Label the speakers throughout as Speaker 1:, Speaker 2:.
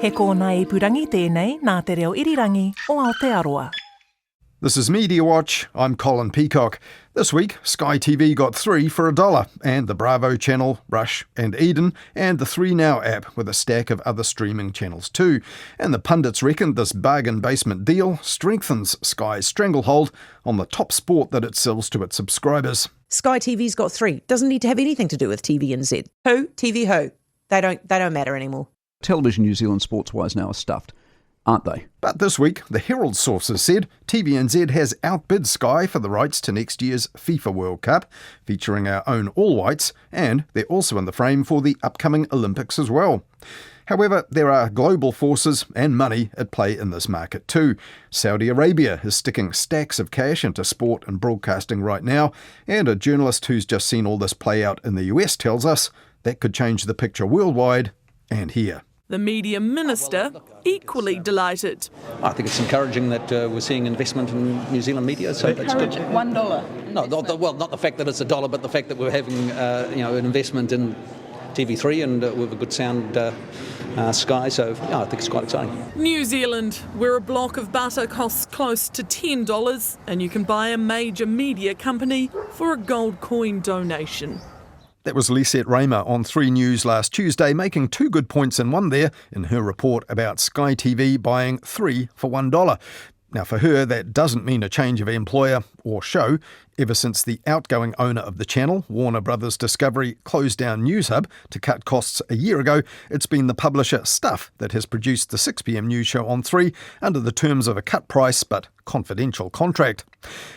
Speaker 1: He kōna I purangi tēnei nā te reo irirangi o Aotearoa.
Speaker 2: This is Mediawatch. I'm Colin Peacock. This week, Sky TV got 3 for $1, and the Bravo channel, Rush and Eden, and the 3 Now app with a stack of other streaming channels too. And the pundits reckon this bargain basement deal strengthens Sky's stranglehold on the top sport that it sells to its subscribers.
Speaker 3: Sky TV's got 3. Doesn't need to have anything to do with TVNZ. Who? TV who? They don't matter anymore.
Speaker 4: Television New Zealand sports-wise now are stuffed, aren't they?
Speaker 2: But this week, the Herald sources said TVNZ has outbid Sky for the rights to next year's FIFA World Cup, featuring our own all-whites, and they're also in the frame for the upcoming Olympics as well. However, there are global forces and money at play in this market too. Saudi Arabia is sticking stacks of cash into sport and broadcasting right now, and a journalist who's just seen all this play out in the US tells us that could change the picture worldwide and here.
Speaker 5: The media minister equally delighted.
Speaker 6: I think it's encouraging that we're seeing investment in New Zealand media. So it's good.
Speaker 5: $1.
Speaker 6: No, not the fact that it's $1, but the fact that we're having an investment in TV3 and with a good sound Sky. So I think it's quite exciting.
Speaker 5: New Zealand, where a block of butter costs close to $10, and you can buy a major media company for a gold coin donation.
Speaker 2: That was Lisette Raymer on 3 News last Tuesday, making 2 good points in one there in her report about Sky TV buying 3 for $1. Now, for her, that doesn't mean a change of employer or show. Ever since the outgoing owner of the channel, Warner Brothers Discovery, closed down Newshub to cut costs a year ago, it's been the publisher Stuff that has produced the 6pm news show on 3 under the terms of a cut price but confidential contract.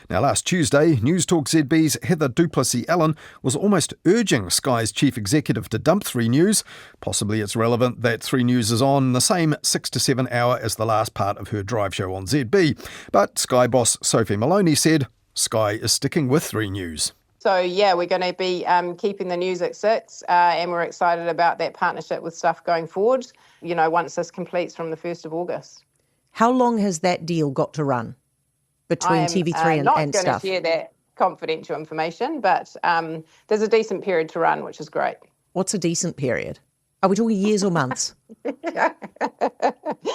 Speaker 2: Now, last Tuesday, News Talk ZB's Heather Duplessis-Allen was almost urging Sky's chief executive to dump 3 News. Possibly it's relevant that 3 News is on the same 6 to 7 hour as the last part of her drive show on ZB. But Sky boss Sophie Maloney said Sky is sticking with 3 News.
Speaker 7: So, yeah, we're going to be keeping the news at 6 and we're excited about that partnership with Stuff going forward, once this completes from the 1st of August.
Speaker 3: How long has that deal got to run between TV3 and Stuff?
Speaker 7: I'm not going to share that confidential information, but there's a decent period to run, which is great.
Speaker 3: What's a decent period? Are we talking years or months?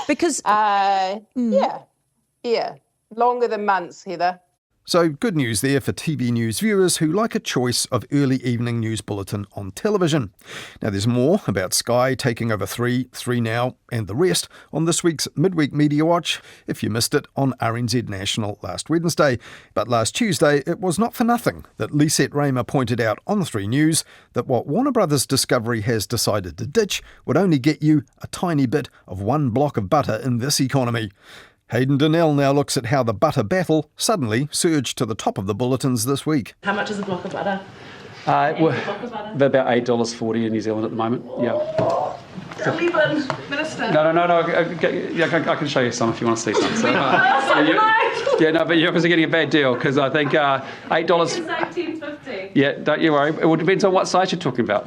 Speaker 3: Because...
Speaker 7: Yeah. Longer than months, Heather.
Speaker 2: So good news there for TV news viewers who like a choice of early evening news bulletin on television. Now there's more about Sky taking over 3 Now and the rest on this week's Midweek Media Watch, if you missed it on RNZ National last Wednesday. But last Tuesday it was not for nothing that Lisette Raymer pointed out on 3 News that what Warner Brothers Discovery has decided to ditch would only get you a tiny bit of 1 block of butter in this economy. Hayden Donnell now looks at how the butter battle suddenly surged to the top of the bulletins this week.
Speaker 8: How much is a block of butter?
Speaker 9: About $8.40 in New Zealand at the moment. Yeah.
Speaker 8: 11, Minister.
Speaker 9: No. I can show you some if you want to see some. So, but you're obviously getting a bad deal because I think $8.
Speaker 8: $10.50.
Speaker 9: Yeah, don't you worry. It depends on what size you're talking about.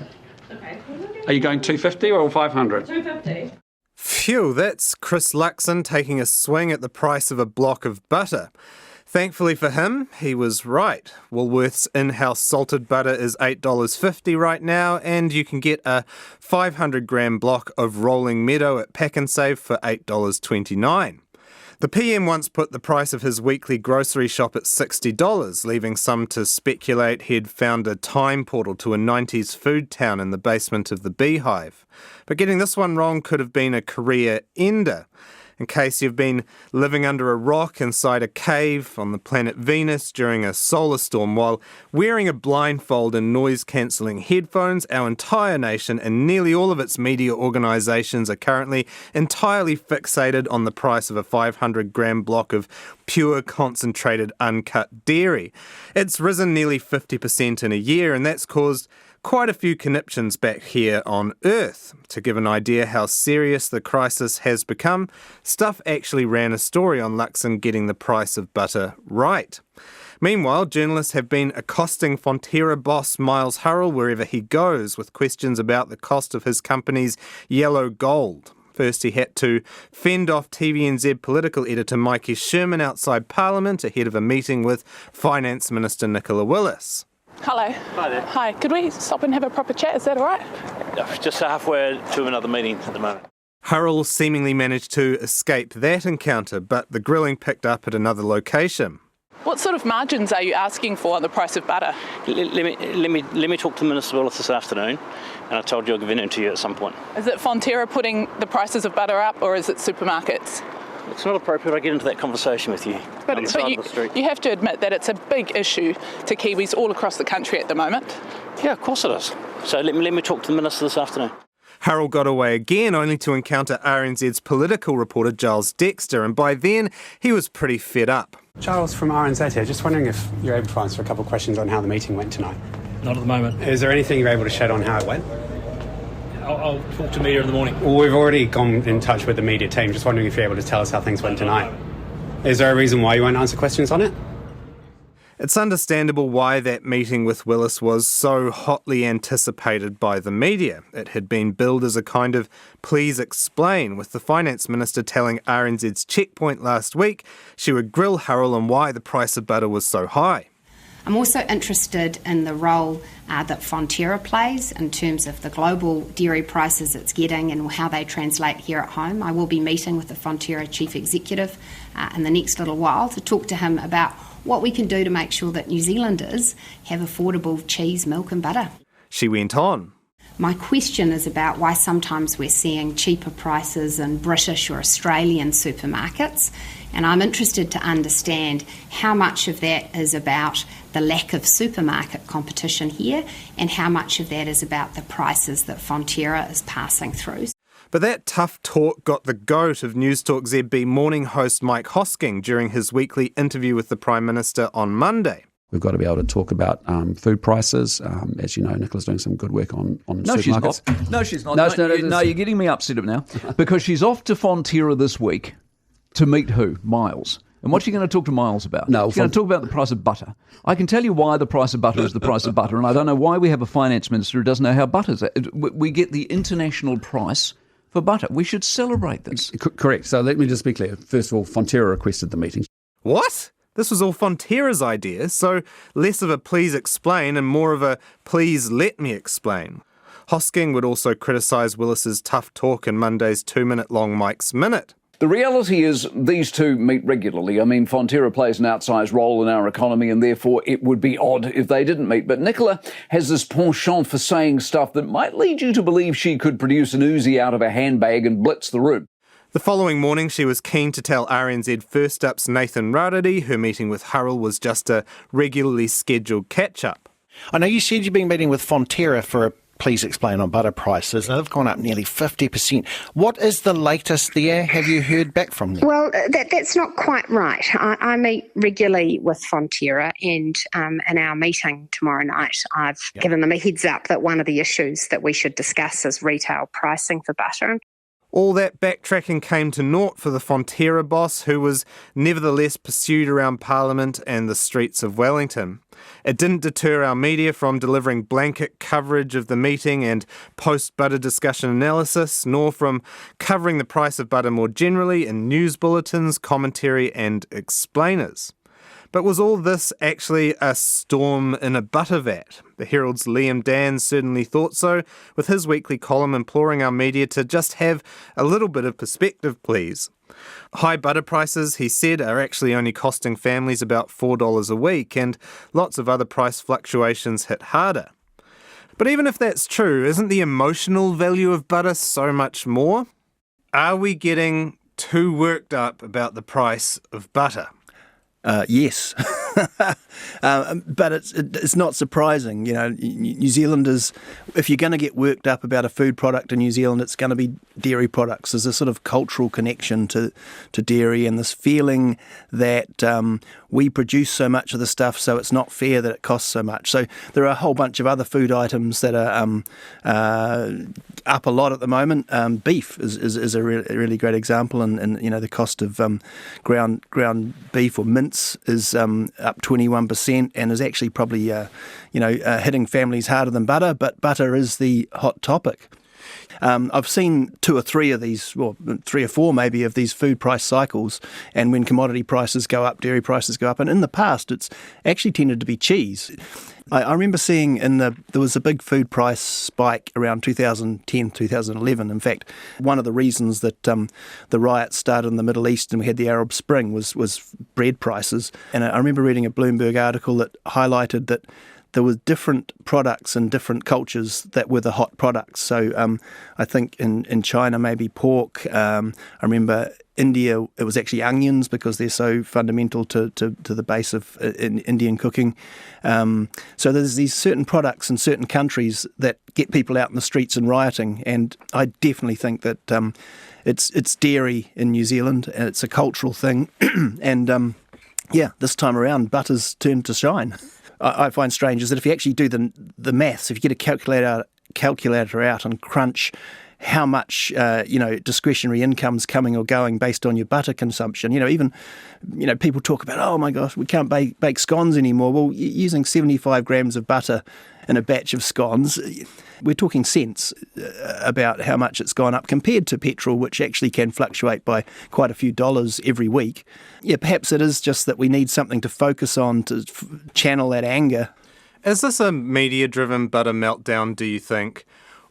Speaker 8: Okay.
Speaker 9: Are you going 250 or 500?
Speaker 8: 250.
Speaker 10: Phew, that's Chris Luxon taking a swing at the price of a block of butter. Thankfully for him, he was right. Woolworths in-house salted butter is $8.50 right now, and you can get a 500-gram block of Rolling Meadow at Pack and Save for $8.29. The PM once put the price of his weekly grocery shop at $60, leaving some to speculate he'd found a time portal to a 90s food town in the basement of the Beehive. But getting this one wrong could have been a career ender. In case you've been living under a rock inside a cave on the planet Venus during a solar storm while wearing a blindfold and noise-cancelling headphones, our entire nation and nearly all of its media organisations are currently entirely fixated on the price of a 500-gram block of pure, concentrated, uncut dairy. It's risen nearly 50% in a year, and that's caused quite a few conniptions back here on Earth. To give an idea how serious the crisis has become, Stuff actually ran a story on Luxon getting the price of butter right. Meanwhile, journalists have been accosting Fonterra boss Miles Hurrell wherever he goes with questions about the cost of his company's yellow gold. First, he had to fend off TVNZ political editor Mikey Sherman outside Parliament ahead of a meeting with Finance Minister Nicola Willis.
Speaker 8: Hello.
Speaker 11: Hi there.
Speaker 8: Hi, could we stop and have a proper chat? Is that all right?
Speaker 11: Just halfway to another meeting at the moment.
Speaker 10: Herald seemingly managed to escape that encounter, but the grilling picked up at another location.
Speaker 11: What sort of margins are you asking for on the price of butter?
Speaker 12: Let me talk to Minister Willis this afternoon, and I told you I'll give it to you at some point.
Speaker 11: Is it Fonterra putting the prices of butter up, or is it supermarkets?
Speaker 12: It's not appropriate I get into that conversation with you on the side of the street.
Speaker 11: You have to admit that it's a big issue to Kiwis all across the country at the moment.
Speaker 12: Yeah, of course it is. So let me talk to the Minister this afternoon.
Speaker 10: Herald got away again, only to encounter RNZ's political reporter Giles Dexter, and by then he was pretty fed up.
Speaker 13: Giles from RNZ here. Just wondering if you're able to answer a couple of questions on how the meeting went tonight.
Speaker 14: Not at the moment.
Speaker 13: Is there anything you're able to shed on how it went?
Speaker 14: I'll talk to media in the morning.
Speaker 13: Well, we've already gone in touch with the media team. Just wondering if you're able to tell us how things went tonight. Is there a reason why you won't answer questions on it?
Speaker 10: It's understandable why that meeting with Willis was so hotly anticipated by the media. It had been billed as a kind of please explain, with the Finance Minister telling RNZ's Checkpoint last week she would grill Herald on why the price of butter was so high.
Speaker 15: I'm also interested in the role that Fonterra plays in terms of the global dairy prices it's getting and how they translate here at home. I will be meeting with the Fonterra Chief Executive in the next little while to talk to him about what we can do to make sure that New Zealanders have affordable cheese, milk and butter.
Speaker 10: She went on.
Speaker 15: My question is about why sometimes we're seeing cheaper prices in British or Australian supermarkets, and I'm interested to understand how much of that is about the lack of supermarket competition here and how much of that is about the prices that Fonterra is passing through.
Speaker 10: But that tough talk got the goat of Newstalk ZB morning host Mike Hosking during his weekly interview with the Prime Minister on Monday.
Speaker 4: We've got to be able to talk about food prices. As you know, Nicola's doing some good work on supermarkets.
Speaker 16: No, she's not. No, you're getting me upset now because she's off to Fonterra this week to meet who? Miles. And what's she going to talk to Miles about?
Speaker 4: No,
Speaker 16: she's going to talk about the price of butter. I can tell you why the price of butter is the price of butter, and I don't know why we have a finance minister who doesn't know how butter's. We get the international price for butter. We should celebrate this.
Speaker 4: Correct. So let me just be clear. First of all, Fonterra requested the meeting.
Speaker 10: What? This was all Fonterra's idea, so less of a please explain and more of a please let me explain. Hosking would also criticise Willis's tough talk in Monday's 2-minute-long Mike's Minute.
Speaker 16: The reality is these two meet regularly. I mean, Fonterra plays an outsized role in our economy and therefore it would be odd if they didn't meet. But Nicola has this penchant for saying stuff that might lead you to believe she could produce an Uzi out of a handbag and blitz the room.
Speaker 10: The following morning, she was keen to tell RNZ First Up's Nathan Rarity her meeting with Herald was just a regularly scheduled catch-up.
Speaker 17: I know you said you've been meeting with Fonterra for a please explain on butter prices. Now, they've gone up nearly 50%. What is the latest there? Have you heard back from them?
Speaker 18: Well, that's not quite right. I meet regularly with Fonterra, and in our meeting tomorrow night, I've given them a heads up that one of the issues that we should discuss is retail pricing for butter.
Speaker 10: All that backtracking came to naught for the Fonterra boss, who was nevertheless pursued around Parliament and the streets of Wellington. It didn't deter our media from delivering blanket coverage of the meeting and post-butter discussion analysis, nor from covering the price of butter more generally in news bulletins, commentary and explainers. But was all this actually a storm in a butter vat? The Herald's Liam Dann certainly thought so, with his weekly column imploring our media to just have a little bit of perspective, please. High butter prices, he said, are actually only costing families about $4 a week, and lots of other price fluctuations hit harder. But even if that's true, isn't the emotional value of butter so much more? Are we getting too worked up about the price of butter?
Speaker 17: Yes, but it's not surprising. You know, New Zealanders, if you're going to get worked up about a food product in New Zealand, it's going to be dairy products. There's a sort of cultural connection to dairy and this feeling that we produce so much of the stuff, so it's not fair that it costs so much. So there are a whole bunch of other food items that are up a lot at the moment. Beef is a really great example, and you know the cost of ground beef or mince is up 21% and is actually probably hitting families harder than butter. But butter is the hot topic. I've seen 2 or 3 of these, well, 3 or 4 maybe, of these food price cycles, and when commodity prices go up, dairy prices go up, and in the past it's actually tended to be cheese. I remember seeing there was a big food price spike around 2010, 2011. In fact, one of the reasons that the riots started in the Middle East and we had the Arab Spring was bread prices. And I remember reading a Bloomberg article that highlighted that there were different products in different cultures that were the hot products. So I think in China, maybe pork. I remember India, it was actually onions because they're so fundamental to the base of Indian cooking. So there's these certain products in certain countries that get people out in the streets and rioting. And I definitely think that it's dairy in New Zealand, and it's a cultural thing. And this time around, butter's turned to shine. I find strange is that if you actually do the maths, if you get a calculator out and crunch how much discretionary income's coming or going based on your butter consumption. Even people talk about, oh my gosh, we can't bake scones anymore. Well, using 75 grams of butter in a batch of scones, we're talking cents about how much it's gone up compared to petrol, which actually can fluctuate by quite a few dollars every week. Yeah, perhaps it is just that we need something to focus on to channel that anger.
Speaker 10: Is this a media-driven butter meltdown, do you think?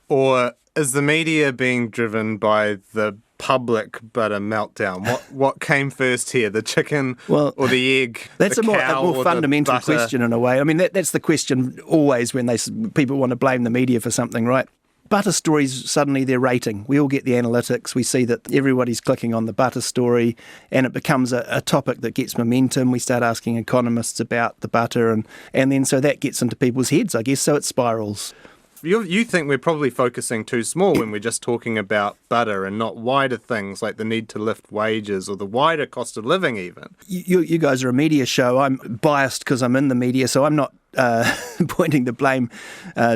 Speaker 10: Or is the media being driven by the public butter meltdown? What came first here, the chicken or the egg?
Speaker 17: That's
Speaker 10: the
Speaker 17: a more fundamental question in a way. I mean, that's the question always when people want to blame the media for something, right? Butter stories, suddenly they're rating. We all get the analytics. We see that everybody's clicking on the butter story, and it becomes a topic that gets momentum. We start asking economists about the butter, and then so that gets into people's heads, I guess, so it spirals.
Speaker 10: You think we're probably focusing too small when we're just talking about butter and not wider things like the need to lift wages or the wider cost of living even.
Speaker 17: You guys are a media show. I'm biased because I'm in the media, so I'm not pointing the blame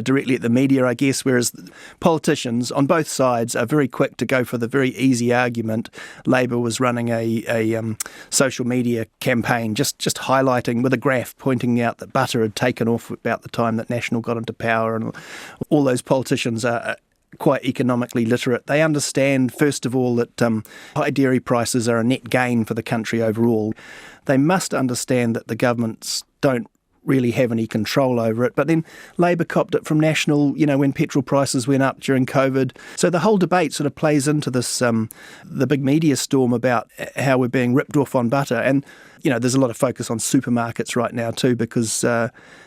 Speaker 17: directly at the media, I guess, whereas politicians on both sides are very quick to go for the very easy argument. Labour was running a social media campaign just highlighting with a graph pointing out that butter had taken off about the time that National got into power, and all those politicians are quite economically literate. They understand, first of all, that high dairy prices are a net gain for the country overall. They must understand that the governments don't really have any control over it. But then Labour copped it from National, when petrol prices went up during COVID. So the whole debate sort of plays into this, the big media storm about how we're being ripped off on butter. And, there's a lot of focus on supermarkets right now too, because,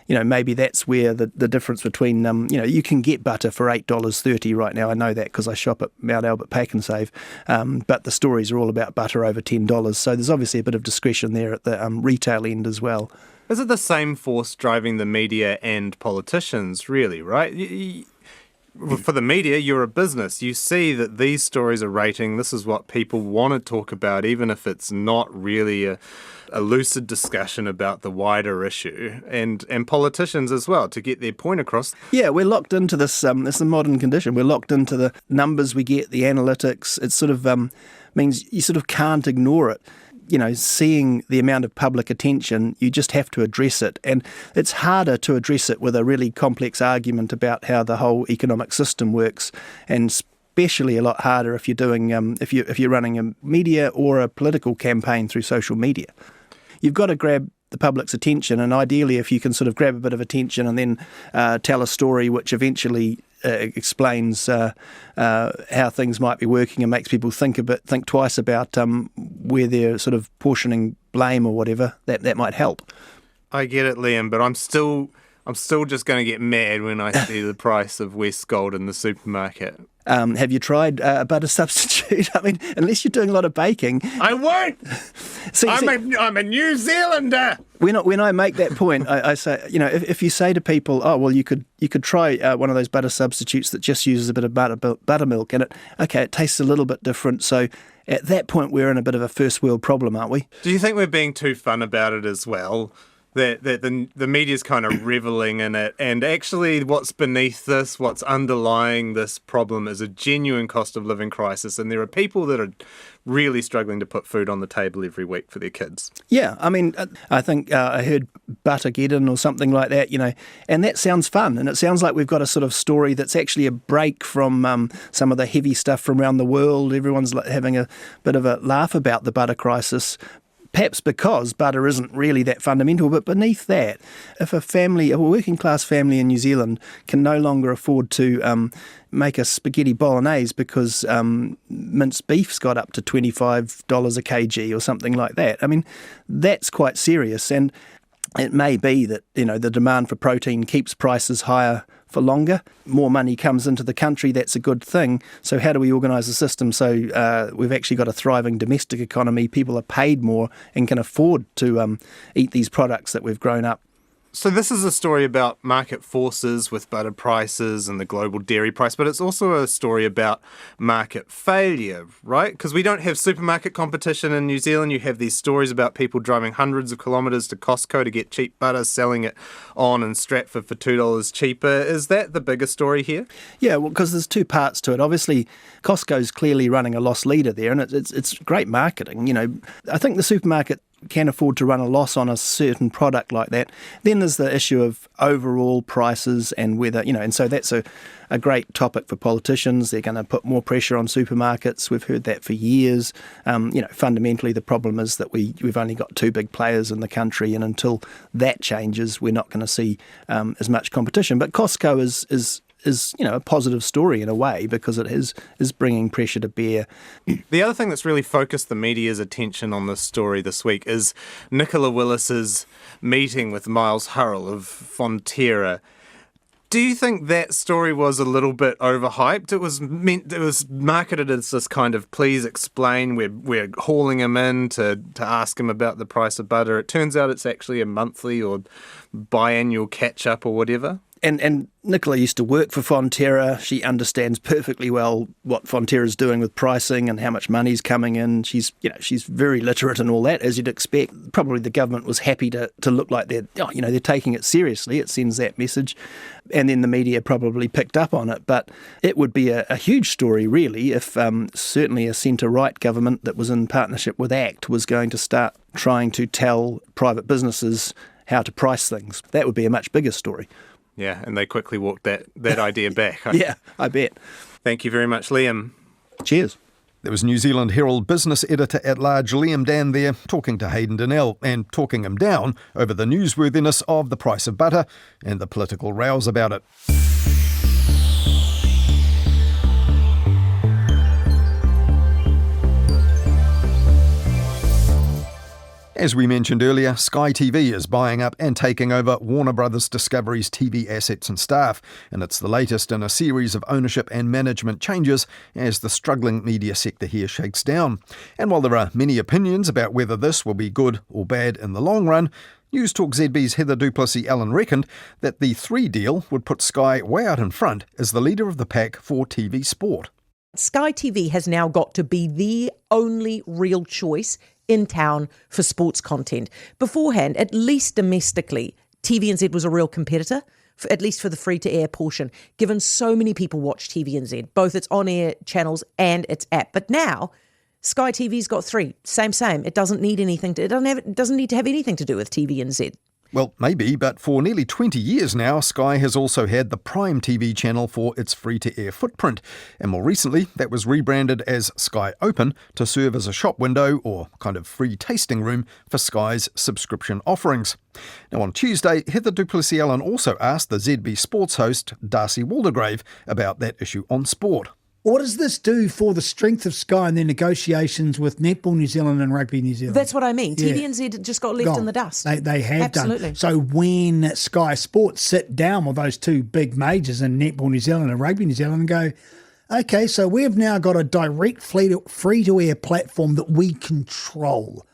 Speaker 17: maybe that's where the difference between, you can get butter for $8.30 right now. I know that because I shop at Mount Albert Pack and Save. But the stories are all about butter over $10. So there's obviously a bit of discretion there at the retail end as well.
Speaker 10: Is it the same force driving the media and politicians, really, right? For the media, you're a business. You see that these stories are rating. This is what people want to talk about, even if it's not really a lucid discussion about the wider issue. And politicians as well, to get their point across.
Speaker 17: Yeah, we're locked into this. This is a modern condition. We're locked into the numbers we get, the analytics. It sort of means you sort of can't ignore it. Seeing the amount of public attention, you just have to address it. And it's harder to address it with a really complex argument about how the whole economic system works, and especially a lot harder if you're doing if you're running a media or a political campaign through social media. You've got to grab the public's attention, and ideally if you can sort of grab a bit of attention and then tell a story which eventually explains how things might be working and makes people think twice about where they're sort of portioning blame or whatever, that might help.
Speaker 10: I get it, Liam, but I'm still just going to get mad when I see the price of West Gold in the supermarket.
Speaker 17: Have you tried a butter substitute? I mean, unless you're doing a lot of baking.
Speaker 10: I won't! I'm a New Zealander!
Speaker 17: When I make that point, I say, if you say to people, oh, well, you could try one of those butter substitutes that just uses a bit of buttermilk in it. Okay, it tastes a little bit different. So at that point, we're in a bit of a first world problem, aren't we?
Speaker 10: Do you think we're being too fun about it as well? that the media's kind of reveling in it, and actually what's beneath this, what's underlying this problem is a genuine cost of living crisis, and there are people that are really struggling to put food on the table every week for their kids.
Speaker 17: Yeah, I mean, I think I heard Buttergeddon or something like that, and that sounds fun, and it sounds like we've got a sort of story that's actually a break from some of the heavy stuff from around the world. Everyone's having a bit of a laugh about the butter crisis, perhaps because butter isn't really that fundamental, but beneath that, if a working class family in New Zealand can no longer afford to make a spaghetti bolognese because minced beef's got up to $25 a kg or something like that, I mean, that's quite serious. And it may be that, the demand for protein keeps prices higher for longer. More money comes into the country, that's a good thing. So how do we organise a system so we've actually got a thriving domestic economy, people are paid more and can afford to eat these products that we've grown up?
Speaker 10: So this is a story about market forces with butter prices and the global dairy price, but it's also a story about market failure, right? Because we don't have supermarket competition in New Zealand. You have these stories about people driving hundreds of kilometres to Costco to get cheap butter, selling it on in Stratford for $2 cheaper. Is that the bigger story here?
Speaker 17: Yeah, well, because there's two parts to it. Obviously, Costco's clearly running a loss leader there, and it's great marketing. I think the supermarket can afford to run a loss on a certain product like that. Then there's the issue of overall prices and whether, and so that's a great topic for politicians. They're going to put more pressure on supermarkets. We've heard that for years. Fundamentally the problem is that we've only got two big players in the country, and until that changes, we're not going to see as much competition. But Costco is a positive story in a way, because it is bringing pressure to bear.
Speaker 10: The other thing that's really focused the media's attention on this story this week is Nicola Willis's meeting with Miles Hurrell of Fonterra. Do you think that story was a little bit overhyped? It was marketed as this kind of please explain, we're hauling him in to ask him about the price of butter. It turns out it's actually a monthly or biannual catch-up or whatever.
Speaker 17: And Nicola used to work for Fonterra. She understands perfectly well what Fonterra's doing with pricing and how much money's coming in. She's very literate and all that, as you'd expect. Probably the government was happy to look like they're taking it seriously. It sends that message. And then the media probably picked up on it. But it would be a huge story, really, if certainly a centre-right government that was in partnership with ACT was going to start trying to tell private businesses how to price things. That would be a much bigger story.
Speaker 10: Yeah, and they quickly walked that idea back.
Speaker 17: Yeah, I bet.
Speaker 10: Thank you very much, Liam.
Speaker 17: Cheers.
Speaker 2: There was New Zealand Herald business editor-at-large Liam Dann there, talking to Hayden Donnell and talking him down over the newsworthiness of the price of butter and the political rows about it. As we mentioned earlier, Sky TV is buying up and taking over Warner Brothers Discovery's TV assets and staff, and it's the latest in a series of ownership and management changes as the struggling media sector here shakes down. And while there are many opinions about whether this will be good or bad in the long run, News Talk ZB's Heather Duplessis-Allen reckoned that the 3 deal would put Sky way out in front as the leader of the pack for TV sport.
Speaker 3: Sky TV has now got to be the only real choice in town for sports content. Beforehand, at least domestically, TVNZ was a real competitor, at least for the free-to-air portion, given so many people watch TVNZ, both its on-air channels and its app. But now, Sky TV's got 3. Same. It doesn't need anything. It doesn't need to have anything to do with TVNZ.
Speaker 2: Well, maybe, but for nearly 20 years now, Sky has also had the Prime TV channel for its free-to-air footprint. And more recently, that was rebranded as Sky Open to serve as a shop window or kind of free tasting room for Sky's subscription offerings. Now, on Tuesday, Heather Duplessis-Allen also asked the ZB Sports host, Darcy Waldegrave, about that issue on sport.
Speaker 19: What does this do for the strength of Sky in their negotiations with Netball New Zealand and Rugby New Zealand?
Speaker 3: That's what I mean. Yeah. TVNZ just got left in the dust.
Speaker 19: They have
Speaker 3: Absolutely.
Speaker 19: done. So when Sky Sports sit down with those 2 big majors in Netball New Zealand and Rugby New Zealand and go, okay, so we've now got a direct free-to-air platform that we control.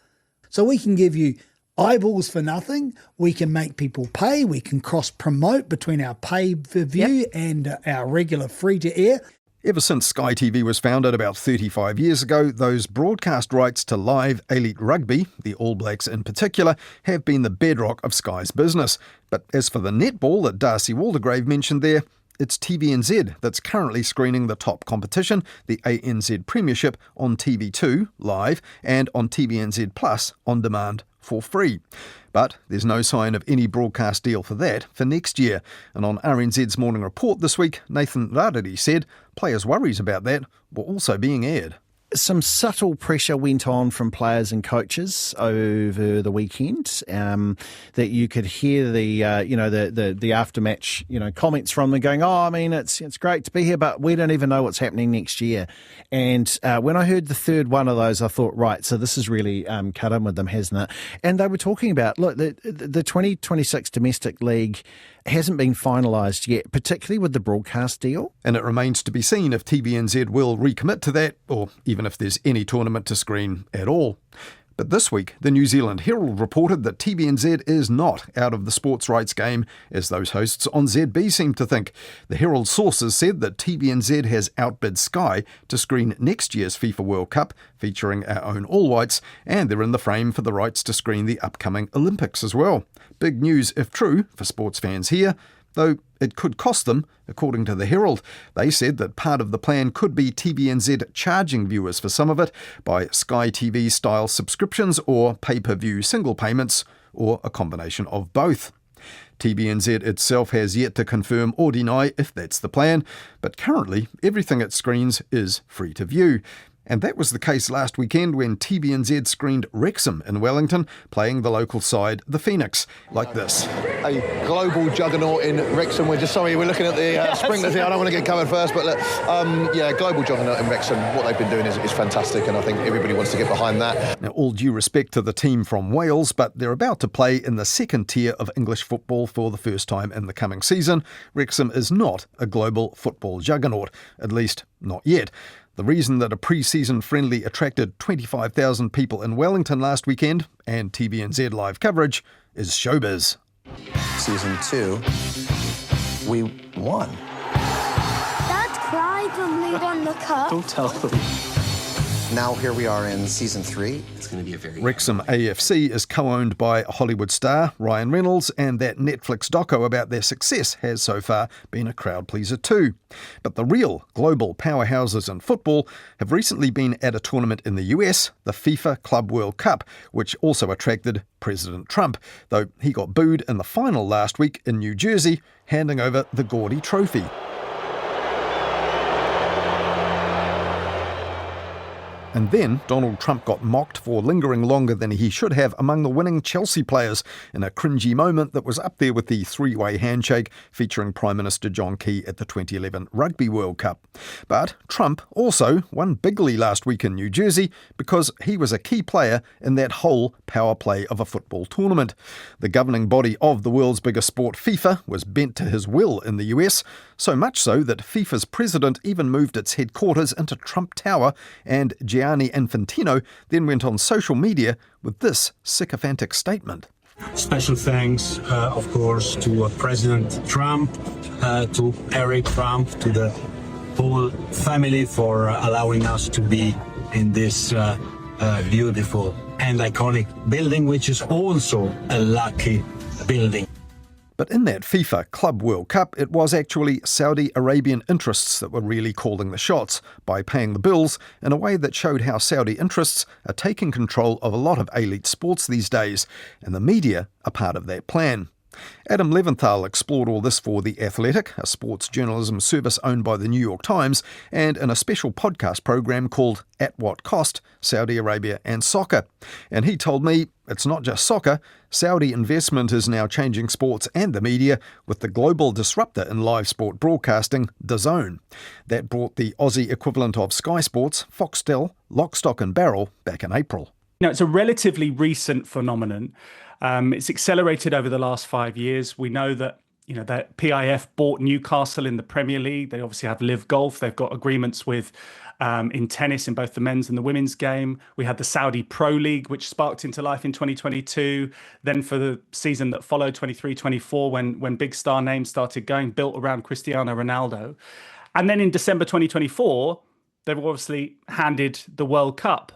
Speaker 19: So we can give you eyeballs for nothing. We can make people pay. We can cross-promote between our pay-per-view and our regular free-to-air.
Speaker 2: Ever since Sky TV was founded about 35 years ago, those broadcast rights to live elite rugby, the All Blacks in particular, have been the bedrock of Sky's business. But as for the netball that Darcy Waldegrave mentioned there, it's TVNZ that's currently screening the top competition, the ANZ Premiership, on TV2 live and on TVNZ Plus on demand for free. But there's no sign of any broadcast deal for that for next year. And on RNZ's Morning Report this week, Nathan Rariri said players' worries about that were also being aired.
Speaker 17: Some subtle pressure went on from players and coaches over the weekend, that you could hear the aftermatch, comments from them going, it's great to be here, but we don't even know what's happening next year. And when I heard the third one of those, I thought, right, so this has really cut in with them, hasn't it? And they were talking about, look, the 2026 domestic league hasn't been finalised yet, particularly with the broadcast deal.
Speaker 2: And it remains to be seen if TVNZ will recommit to that, or even if there's any tournament to screen at all. But this week, the New Zealand Herald reported that TVNZ is not out of the sports rights game, as those hosts on ZB seem to think. The Herald sources said that TVNZ has outbid Sky to screen next year's FIFA World Cup, featuring our own All Whites, and they're in the frame for the rights to screen the upcoming Olympics as well. Big news, if true, for sports fans here, though it could cost them, according to the Herald. They said that part of the plan could be TVNZ charging viewers for some of it by Sky TV-style subscriptions or pay-per-view single payments, or a combination of both. TVNZ itself has yet to confirm or deny if that's the plan, but currently everything it screens is free to view. And that was the case last weekend when TVNZ screened Wrexham in Wellington, playing the local side, the Phoenix, like this.
Speaker 20: A global juggernaut in Wrexham. We're looking at the sprinklers here. I don't want to get covered first, but look, global juggernaut in Wrexham. What they've been doing is fantastic, and I think everybody wants to get behind that.
Speaker 2: Now, all due respect to the team from Wales, but they're about to play in the second tier of English football for the first time in the coming season. Wrexham is not a global football juggernaut, at least not yet. The reason that a pre-season friendly attracted 25,000 people in Wellington last weekend, and TVNZ live coverage, is showbiz.
Speaker 21: Season 2, we won.
Speaker 22: Dad cried when we won the cup.
Speaker 21: Don't tell them. Now here we are in Season 3. It's going to be a very...
Speaker 2: Wrexham AFC is co-owned by a Hollywood star, Ryan Reynolds, and that Netflix doco about their success has so far been a crowd pleaser too. But the real global powerhouses in football have recently been at a tournament in the US, the FIFA Club World Cup, which also attracted President Trump, though he got booed in the final last week in New Jersey, handing over the gaudy trophy. And then Donald Trump got mocked for lingering longer than he should have among the winning Chelsea players in a cringy moment that was up there with the three-way handshake featuring Prime Minister John Key at the 2011 Rugby World Cup. But Trump also won bigly last week in New Jersey because he was a key player in that whole power play of a football tournament. The governing body of the world's biggest sport, FIFA, was bent to his will in the US, so much so that FIFA's president even moved its headquarters into Trump Tower, and Gianni Infantino then went on social media with this sycophantic statement.
Speaker 23: Special thanks, of course, to President Trump, to Eric Trump, to the whole family for allowing us to be in this beautiful and iconic building, which is also a lucky building.
Speaker 2: But in that FIFA Club World Cup, it was actually Saudi Arabian interests that were really calling the shots by paying the bills in a way that showed how Saudi interests are taking control of a lot of elite sports these days, and the media are part of that plan. Adam Leventhal explored all this for The Athletic, a sports journalism service owned by the New York Times, and in a special podcast program called At What Cost? Saudi Arabia and Soccer. And he told me it's not just soccer. Saudi investment is now changing sports and the media with the global disruptor in live sport broadcasting, DAZN. That brought the Aussie equivalent of Sky Sports, Foxtel, lock, stock and barrel back in April.
Speaker 24: Now, it's a relatively recent phenomenon. It's accelerated over the last 5 years. We know that that PIF bought Newcastle in the Premier League. They obviously have Live Golf. They've got agreements with in tennis in both the men's and the women's game. We had the Saudi Pro League, which sparked into life in 2022. Then for the season that followed, 23-24, when big star names started going, built around Cristiano Ronaldo. And then in December 2024, they've obviously handed the World Cup.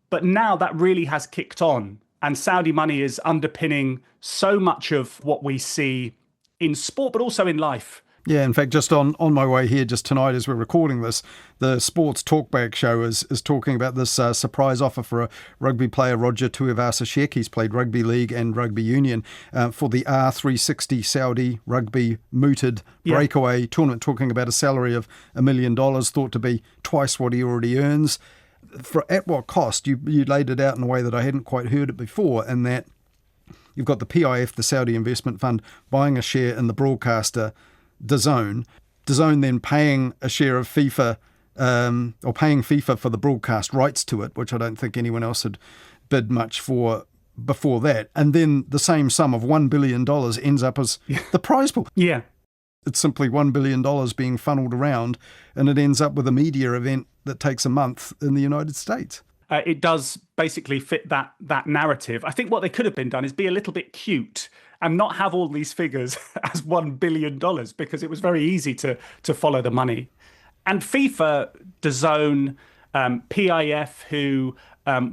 Speaker 24: But now that really has kicked on, and Saudi money is underpinning so much of what we see in sport, but also in life.
Speaker 2: Yeah, in fact, just on my way here, just tonight as we're recording this, the Sports Talkback show is talking about this surprise offer for a rugby player, Roger Tuivasa-Sheck. He's played rugby league and rugby union for the R360 Saudi rugby mooted breakaway tournament, talking about a salary of $1 million, thought to be twice what he already earns. At what cost? You laid it out in a way that I hadn't quite heard it before, and that you've got the PIF, the Saudi Investment Fund, buying a share in the broadcaster DAZN then paying a share of FIFA, or paying FIFA for the broadcast rights to it, which I don't think anyone else had bid much for before that. And then the same sum of $1 billion ends up as the prize pool.
Speaker 24: Yeah.
Speaker 2: It's simply $1 billion being funneled around, and it ends up with a media event that takes a month in the United States.
Speaker 24: It does basically fit that narrative. I think what they could have been done is be a little bit cute and not have all these figures as $1 billion, because it was very easy to follow the money. And FIFA, DAZN, PIF, who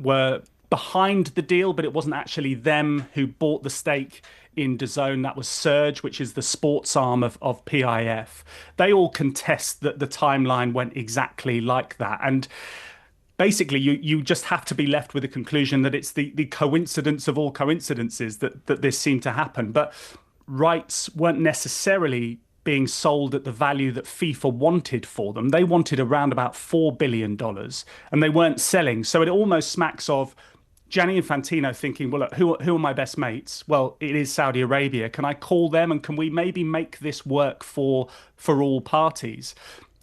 Speaker 24: were behind the deal, but it wasn't actually them who bought the stake in DAZN. That was Surge, which is the sports arm of PIF. They all contest that the timeline went exactly like that. And basically, you just have to be left with the conclusion that it's the coincidence of all coincidences that this seemed to happen. But rights weren't necessarily being sold at the value that FIFA wanted for them. They wanted around about $4 billion, and they weren't selling. So it almost smacks of Gianni Infantino thinking, well, look, who are my best mates? Well, it is Saudi Arabia. Can I call them, and can we maybe make this work for all parties?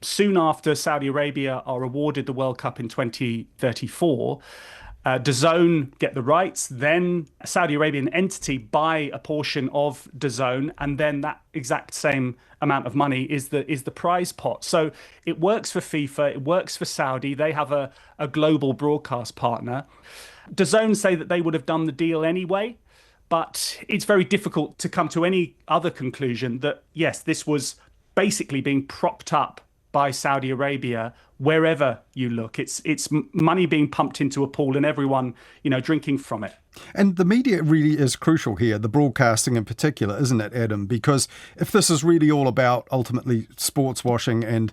Speaker 24: Soon after Saudi Arabia are awarded the World Cup in 2034, DAZN get the rights, then a Saudi Arabian entity buy a portion of DAZN, and then that exact same amount of money is the prize pot. So it works for FIFA, it works for Saudi. They have a global broadcast partner. DAZN say that they would have done the deal anyway, but it's very difficult to come to any other conclusion that, yes, this was basically being propped up by Saudi Arabia wherever you look. It's money being pumped into a pool and everyone, drinking from it.
Speaker 2: And the media really is crucial here, the broadcasting in particular, isn't it, Adam? Because if this is really all about ultimately sports washing and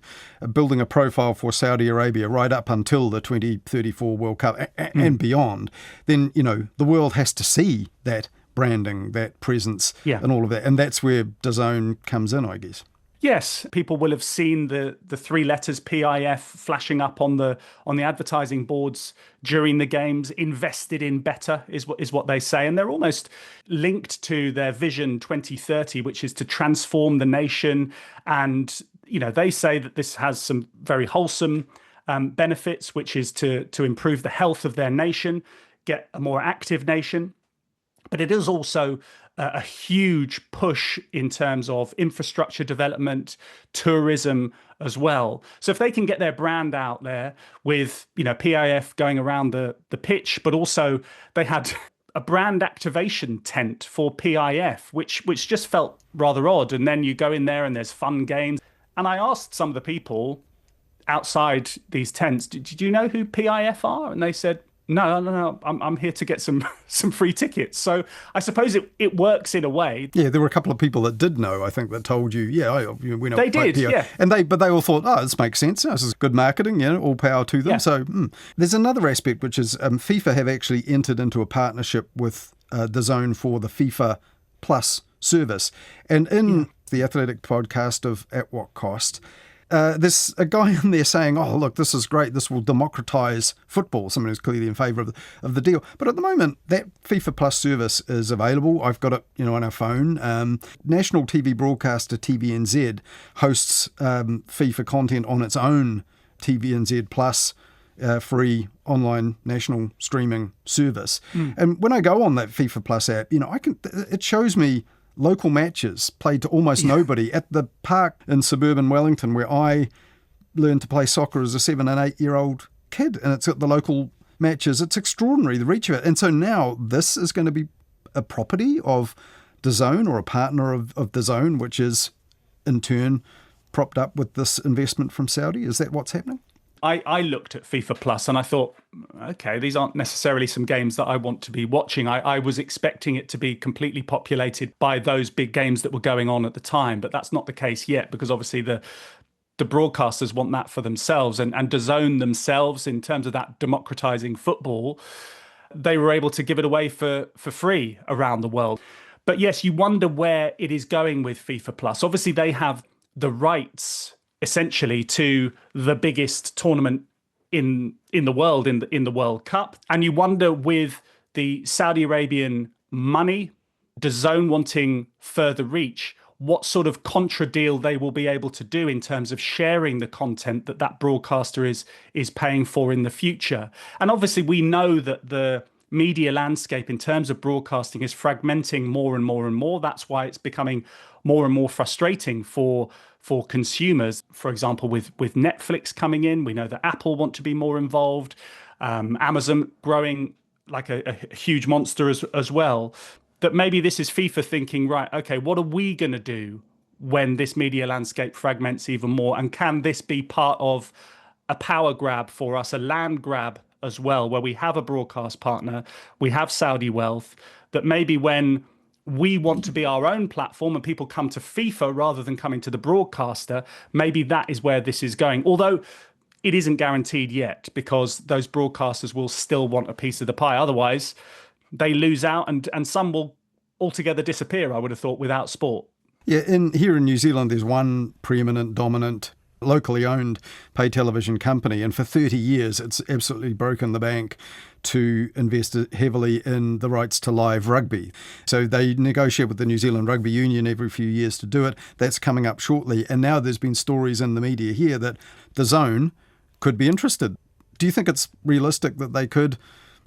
Speaker 2: building a profile for Saudi Arabia right up until the 2034 World Cup and beyond, then, the world has to see that branding, that presence and all of that. And that's where DAZN comes in, I guess.
Speaker 24: Yes, people will have seen the three letters PIF flashing up on the advertising boards during the games. Invested in better is what they say, and they're almost linked to their Vision 2030, which is to transform the nation. And they say that this has some very wholesome benefits, which is to improve the health of their nation, get a more active nation. But it is also a huge push in terms of infrastructure development, tourism as well. So if they can get their brand out there with, PIF going around the pitch, but also they had a brand activation tent for PIF, which just felt rather odd. And then you go in there and there's fun games. And I asked some of the people outside these tents, did you know who PIF are? And they said, No. I'm here to get some free tickets. So I suppose it works in a way.
Speaker 2: Yeah, there were a couple of people that did know, I think, that told you, we know.
Speaker 24: They did, yeah.
Speaker 2: But they all thought, this makes sense. This is good marketing, all power to them. Yeah. So there's another aspect, which is FIFA have actually entered into a partnership with DAZN for the FIFA Plus service. And in the Athletic podcast of At What Cost, there's a guy in there saying, oh, look, this is great. This will democratise football. Someone who's clearly in favour of the deal. But at the moment, that FIFA Plus service is available. I've got it, on our phone. National TV broadcaster TVNZ hosts FIFA content on its own TVNZ Plus free online national streaming service. And when I go on that FIFA Plus app, it shows me local matches played to almost nobody at the park in suburban Wellington, where I learned to play soccer as a 7 and 8 year old kid, and it's at the local matches. It's extraordinary, the reach of it. And so now this is going to be a property of DAZN or a partner of DAZN, which is in turn propped up with this investment from Saudi? Is that what's happening?
Speaker 24: I looked at FIFA Plus and I thought, okay, these aren't necessarily some games that I want to be watching. I was expecting it to be completely populated by those big games that were going on at the time, but that's not the case yet, because obviously the broadcasters want that for themselves, and DAZN themselves, in terms of that democratizing football, they were able to give it away for free around the world. But yes, you wonder where it is going with FIFA Plus. Obviously, they have the rights essentially to the biggest tournament in the world, in the World Cup. And you wonder, with the Saudi Arabian money, DAZN wanting further reach, what sort of contra deal they will be able to do in terms of sharing the content that broadcaster is paying for in the future. And obviously we know that the media landscape in terms of broadcasting is fragmenting more and more and more. That's why it's becoming more and more frustrating for consumers. For example, with Netflix coming in, we know that Apple want to be more involved, Amazon growing like a huge monster as well. That maybe this is FIFA thinking, right, okay, what are we going to do when this media landscape fragments even more? And can this be part of a power grab for us, a land grab as well, where we have a broadcast partner, we have Saudi wealth, that maybe when we want to be our own platform and people come to FIFA rather than coming to the broadcaster, maybe that is where this is going. Although it isn't guaranteed yet, because those broadcasters will still want a piece of the pie. Otherwise, they lose out, and some will altogether disappear, I would have thought, without sport.
Speaker 2: Yeah, here in New Zealand, there's one preeminent, dominant, locally owned pay television company, and for 30 years it's absolutely broken the bank to invest heavily in the rights to live rugby. So they negotiate with the New Zealand Rugby Union every few years to do it. That's coming up shortly, and now there's been stories in the media here that DAZN could be interested. Do you think it's realistic that they could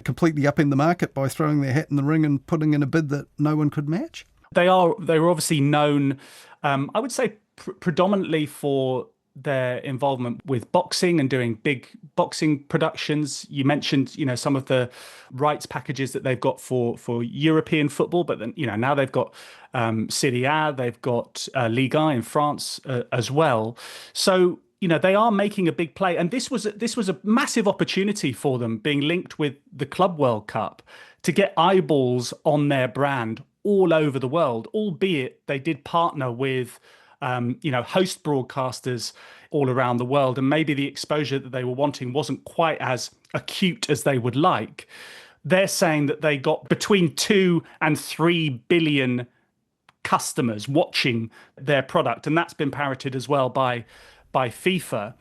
Speaker 2: completely upend the market by throwing their hat in the ring and putting in a bid that no one could match?
Speaker 24: They were obviously known, I would say, predominantly for their involvement with boxing and doing big boxing productions. You mentioned, some of the rights packages that they've got for European football, but then, now they've got Serie A, they've got Ligue 1 in France as well. So, they are making a big play, and this was a massive opportunity for them, being linked with the Club World Cup, to get eyeballs on their brand all over the world. Albeit they did partner with, host broadcasters all around the world, and maybe the exposure that they were wanting wasn't quite as acute as they would like. They're saying that they got between 2 and 3 billion customers watching their product, and that's been parroted as well by FIFA.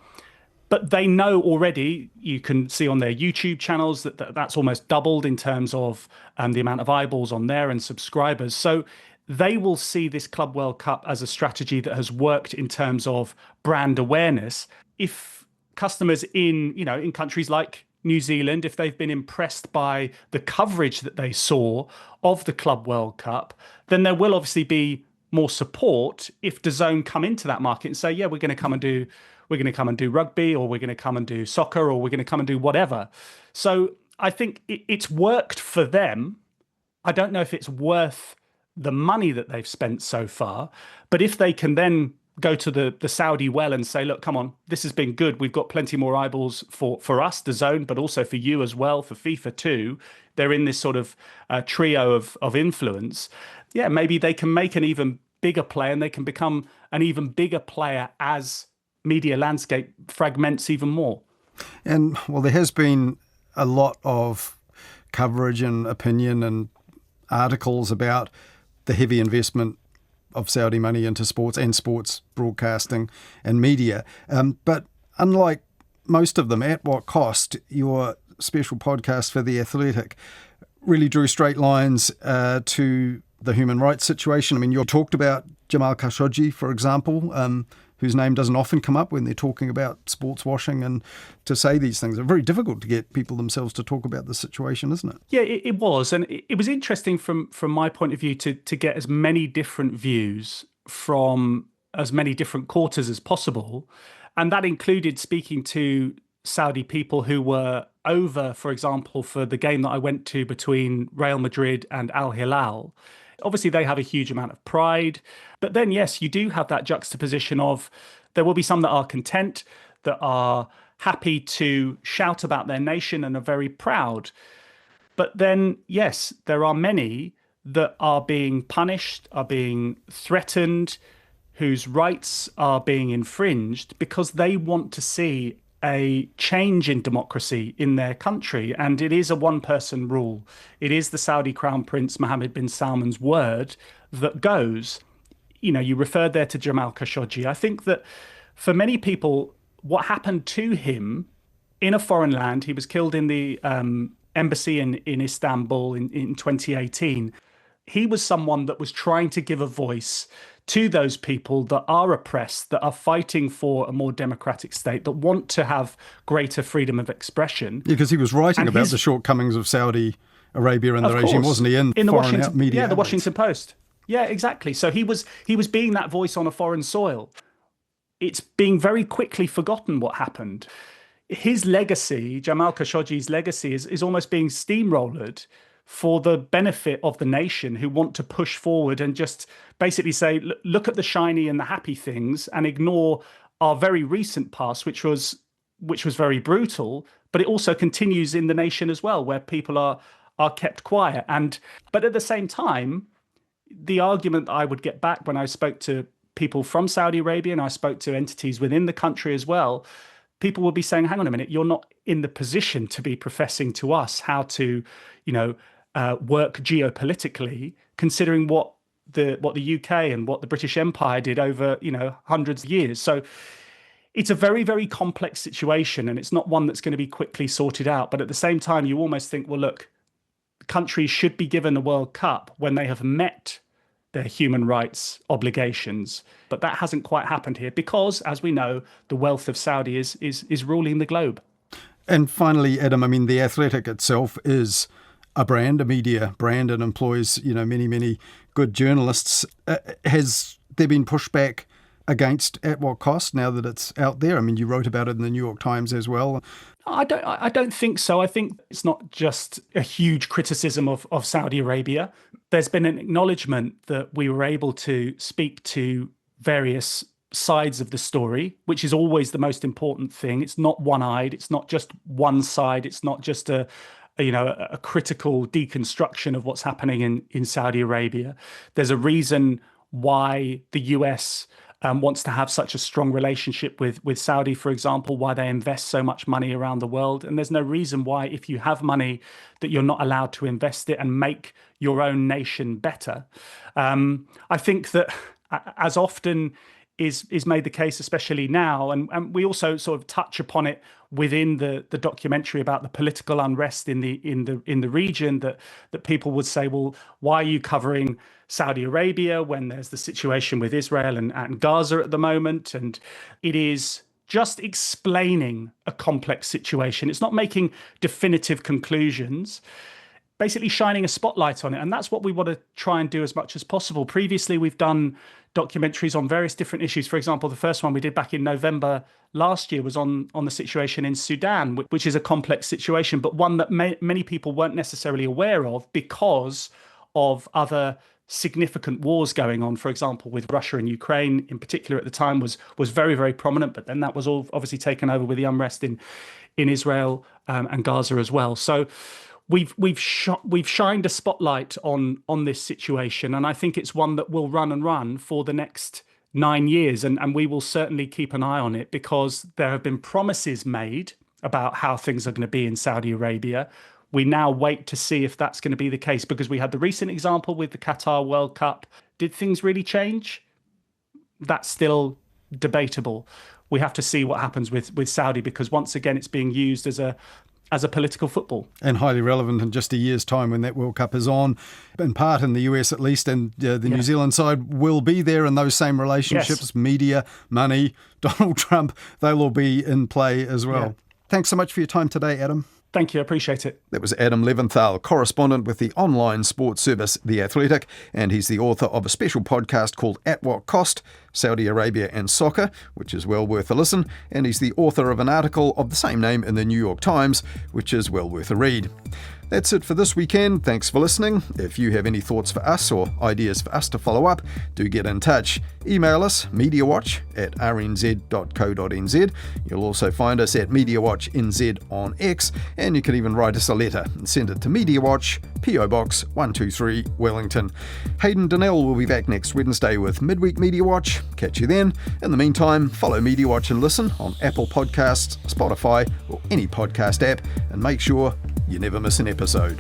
Speaker 24: But they know already, you can see on their YouTube channels that's almost doubled in terms of the amount of eyeballs on there and subscribers. So they will see this Club World Cup as a strategy that has worked in terms of brand awareness. If customers in countries like New Zealand, if they've been impressed by the coverage that they saw of the Club World Cup, then there will obviously be more support if DAZN come into that market and say, yeah, we're going to come and do rugby, or we're going to come and do soccer, or we're going to come and do whatever. So I think it's worked for them. I don't know if it's worth the money that they've spent so far, but if they can then go to the Saudi well and say, look, come on, this has been good. We've got plenty more eyeballs for us, DAZN, but also for you as well, for FIFA too. They're in this sort of trio of influence. Yeah, maybe they can make an even bigger play, and they can become an even bigger player as media landscape fragments even more.
Speaker 2: And, well, there has been a lot of coverage and opinion and articles about the heavy investment of Saudi money into sports and sports broadcasting and media. But unlike most of them, At What Cost, your special podcast for The Athletic, really drew straight lines to the human rights situation. I mean, you talked about Jamal Khashoggi, for example, whose name doesn't often come up when they're talking about sports washing, and to say these things are very difficult to get people themselves to talk about the situation, isn't it?
Speaker 24: Yeah, it was. And it was interesting from my point of view to get as many different views from as many different quarters as possible. And that included speaking to Saudi people who were over, for example, for the game that I went to between Real Madrid and Al Hilal. Obviously, they have a huge amount of pride. But then, yes, you do have that juxtaposition of There will be some that are content, that are happy to shout about their nation and are very proud. But then, yes, there are many that are being punished, are being threatened, whose rights are being infringed because they want to see a change in democracy in their country. And it is a one-person rule. It is the Saudi Crown Prince Mohammed bin Salman's word that goes. You know, you referred there to Jamal Khashoggi. I think that for many people, what happened to him in a foreign land, he was killed in the embassy in Istanbul in 2018. He was someone that was trying to give a voice to those people that are oppressed, that are fighting for a more democratic state, that want to have greater freedom of expression.
Speaker 2: Because he was writing about the shortcomings of Saudi Arabia and the regime, wasn't he? In
Speaker 24: the
Speaker 2: foreign
Speaker 24: Washington
Speaker 2: media.
Speaker 24: Yeah, the Washington Post. Yeah, exactly. So he was being that voice on a foreign soil. It's being very quickly forgotten what happened. His legacy, Jamal Khashoggi's legacy, is almost being steamrolled for the benefit of the nation who want to push forward and just basically say, look at the shiny and the happy things and ignore our very recent past, which was very brutal, but it also continues in the nation as well, where people are kept quiet. But at the same time, the argument that I would get back when I spoke to people from Saudi Arabia and I spoke to entities within the country as well, people will be saying, hang on a minute, you're not in the position to be professing to us how to, work geopolitically, considering what the UK and what the British Empire did over, hundreds of years. So it's a very, very complex situation, and it's not one that's going to be quickly sorted out. But at the same time, you almost think, well, look, countries should be given a World Cup when they have met their human rights obligations. But that hasn't quite happened here because, as we know, the wealth of Saudi is ruling the globe. And
Speaker 2: finally, Adam, I mean, The Athletic itself is a brand, a media brand, and employs, many, many good journalists. Has there been pushback against At What Cost now that it's out there? I mean, you wrote about it in the New York Times as well.
Speaker 24: I don't think so. I think it's not just a huge criticism of Saudi Arabia. There's been an acknowledgement that we were able to speak to various sides of the story, which is always the most important thing. It's not one-eyed. It's not just one side. It's not just a critical deconstruction of what's happening in Saudi Arabia. There's a reason why the US wants to have such a strong relationship with Saudi, for example, why they invest so much money around the world. And there's no reason why, if you have money, that you're not allowed to invest it and make your own nation better. I think that as often is made the case, especially now, and we also sort of touch upon it within the documentary about the political unrest in the region, that people would say, well, why are you covering Saudi Arabia when there's the situation with Israel and Gaza at the moment? And it is just explaining a complex situation. It's not making definitive conclusions, basically shining a spotlight on it. And that's what we want to try and do as much as possible. Previously, we've done documentaries on various different issues. For example, the first one we did back in November last year was on the situation in Sudan, which is a complex situation, but one that many people weren't necessarily aware of because of other significant wars going on. For example, with Russia and Ukraine in particular at the time was very, very prominent, but then that was all obviously taken over with the unrest in Israel and Gaza as well. So we've shined a spotlight on this situation, and I think it's one that will run and run for the next 9 years, and we will certainly keep an eye on it because there have been promises made about how things are going to be in Saudi Arabia. We now wait to see if that's going to be the case, because we had the recent example with the Qatar World Cup. Did things really change? That's still debatable. We have to see what happens with Saudi, because once again, it's being used as a political football.
Speaker 2: And highly relevant in just a year's time when that World Cup is on, in part in the US at least, and the New Zealand side will be there in those same relationships. Yes. Media, money, Donald Trump, they'll all be in play as well. Yeah. Thanks so much for your time today, Adam.
Speaker 24: Thank you, I appreciate it.
Speaker 2: That was Adam Leventhal, correspondent with the online sports service The Athletic, and he's the author of a special podcast called At What Cost, Saudi Arabia and soccer, which is well worth a listen, and he's the author of an article of the same name in the New York Times, which is well worth a read. That's it for this weekend. Thanks for listening. If you have any thoughts for us or ideas for us to follow up, do get in touch. Email us, mediawatch@rnz.co.nz. You'll also find us at Mediawatch NZ on X, and you can even write us a letter and send it to Mediawatch, PO Box 123, Wellington. Hayden Donnell will be back next Wednesday with Midweek Mediawatch. Catch you then. In the meantime, follow Mediawatch and listen on Apple Podcasts, Spotify, or any podcast app, and make sure you never miss an episode.